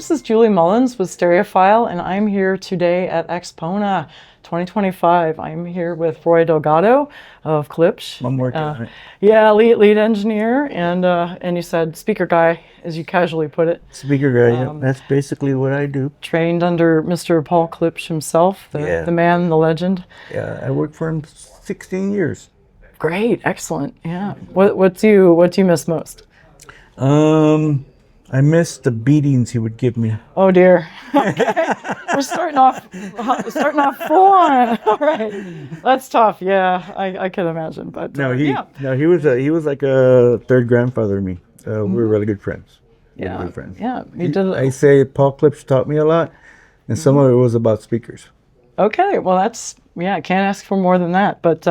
This is Julie Mullins with Stereophile, and I'm here today at AXPONA 2025. I'm here with Roy Delgado of Klipsch. I'm working on it. Yeah, lead engineer, and you said speaker guy, as you casually put it. Speaker guy, yeah. That's basically what I do. Trained under Mr. Paul Klipsch himself, the man, the legend. Yeah, I worked for him 16 years. Great, excellent. Yeah. What do you miss most? I miss the beatings he would give me. Oh dear. Okay. We're starting off full on. All right. That's tough. Yeah, I can imagine. But he was like a third grandfather to me. We were really good friends. Yeah. Really good friends. Yeah. He did. I say Paul Klipsch taught me a lot, and some of it was about speakers. Okay. Well, I can't ask for more than that. But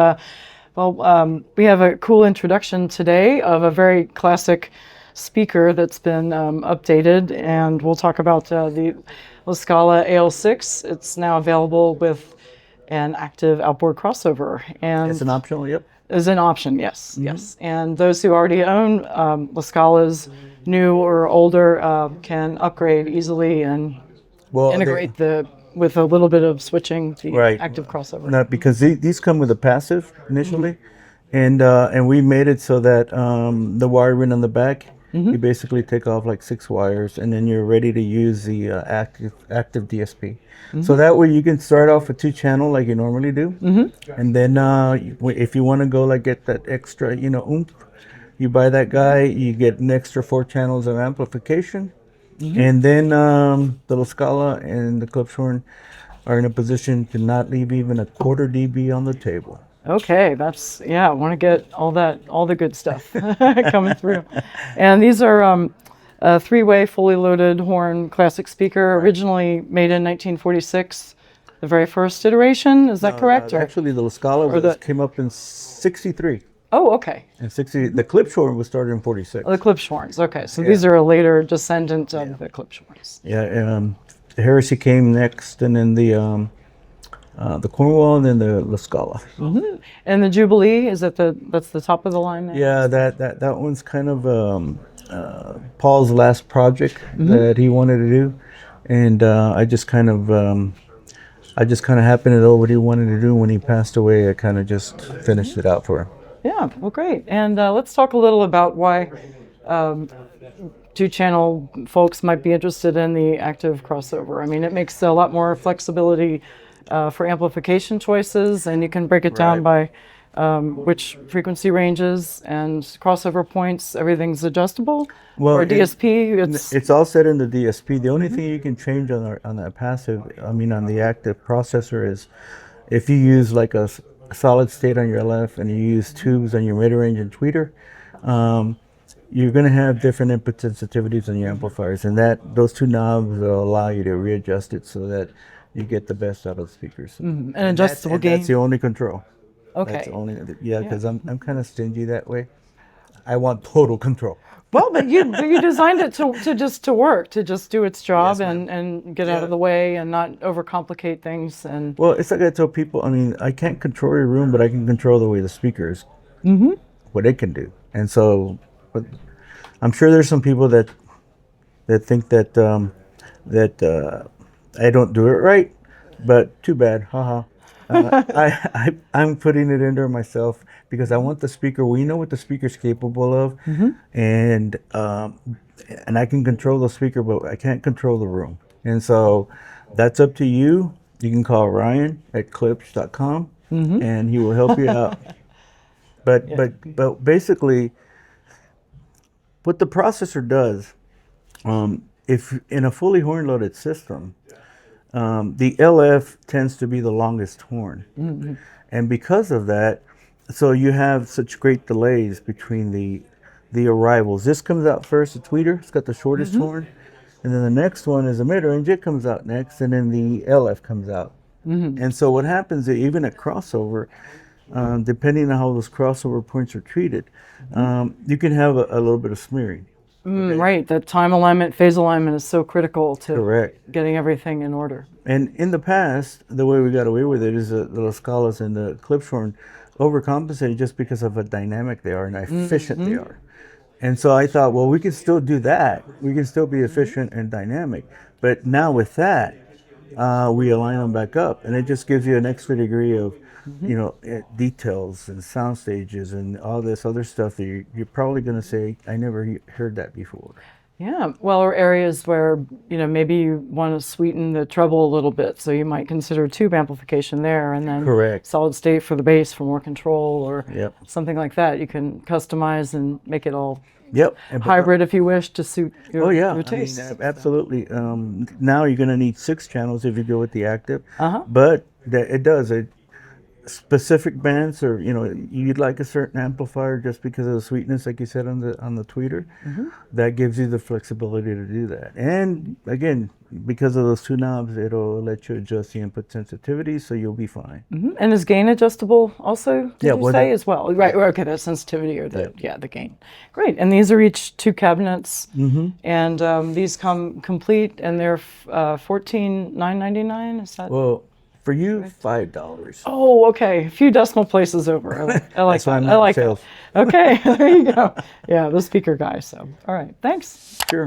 we have a cool introduction today of a very classic speaker that's been updated, and we'll talk about the Scala AL6. It's now available with an active outboard crossover, and it's an optional. Yep, is an option. Yes, yes. And those who already own Scala's new or older can upgrade easily and integrate with a little bit of switching the active crossover. Not because these come with a passive initially, and we made it so that the wiring on the back. You basically take off like 6 wires, and then you're ready to use the active DSP. So that way you can start off with 2-channel like you normally do, and then if you want to go like get that extra, oomph, you buy that guy. You get an extra 4 channels of amplification, and then the Scala and the Klipsch horn are in a position to not leave even a 1/4 dB on the table. Okay, I want to get all the good stuff coming through. And these are a 3-way fully loaded horn classic speaker, originally made in 1946, the very first iteration. Is that correct? Actually, the Scala came up in '63. Oh, okay. And the Klipsch horn was started in '46. Oh, the Klipsch horns. Okay, so these are a later descendant of the Klipsch horns. Yeah, the Heresy came next, and then the Cornwall, and then the Scala. And the Jubilee, that's the top of the line now? Yeah, that one's kind of Paul's last project that he wanted to do, and I just kind of happened to know what he wanted to do when he passed away. I kind of just finished it out for him. Yeah, well, great. And let's talk a little about why 2-channel folks might be interested in the active crossover. I mean, it makes a lot more flexibility for amplification choices, and you can break it down by which frequency ranges and crossover points. Everything's adjustable. Well, or DSP, it's all set in the DSP. The only thing you can change on that passive, on the active processor, is if you use like a solid state on your LF and you use tubes on your mid-range and tweeter, you're going to have different input sensitivities on your amplifiers, and those 2 knobs will allow you to readjust it so that you get the best out of the speakers. An adjustable gain. That's the only control. Okay. That's the only, because I'm kind of stingy that way. I want total control. Well, but you designed it to work, to just do its job, and get out of the way and not overcomplicate things. And well, it's like I tell people. I can't control your room, but I can control the way the speakers, what it can do. And so, but I'm sure there's some people that think that I don't do it right, but too bad, haha. I'm putting it in there myself because I want the speaker. We know what the speaker's capable of, and I can control the speaker, but I can't control the room. And so that's up to you. You can call Ryan at klipsch.com, and he will help you out. But basically, what the processor does, if in a fully horn loaded system, the LF tends to be the longest horn. And because of that, so you have such great delays between the arrivals. This comes out first, the tweeter, it's got the shortest horn, and then the next one is a mid-range, it comes out next, and then the LF comes out. And so what happens is, even at crossover, depending on how those crossover points are treated, you can have a little bit of smearing. Right, that time alignment, phase alignment is so critical to getting everything in order. And in the past, the way we got away with it is the Scalas and the Klipsch horn overcompensated just because of how dynamic they are and how efficient they are. And so I thought, well, we can still do that. We can still be efficient and dynamic. But now with that, we align them back up, and it just gives you an extra degree of, details and sound stages and all this other stuff that you're probably going to say, I never heard that before. Yeah, well, or areas where, maybe you want to sweeten the treble a little bit, so you might consider tube amplification there, and then Correct. solid state for the bass for more control, or Yep. something like that. You can customize and make it all Yep. hybrid if you wish to suit your, Oh yeah, your taste. absolutely. Now you're going to need 6 channels if you go with the active, Uh-huh. but specific bands, or you'd like a certain amplifier just because of the sweetness, like you said on the tweeter. That gives you the flexibility to do that. And again, because of those 2 knobs, it'll let you adjust the input sensitivity, so you'll be fine. And is gain adjustable also, did Yeah, you well, say, that- as well? Right, okay, the sensitivity or the gain. Great, and these are each 2 cabinets, and these come complete, and they're $14,999, is that? Well, for you, $5. Oh, okay, a few decimal places over. I like That's why that. I'm I not in like sales. that. Okay, there you go. Yeah, the speaker guy, so, all right, thanks. Sure.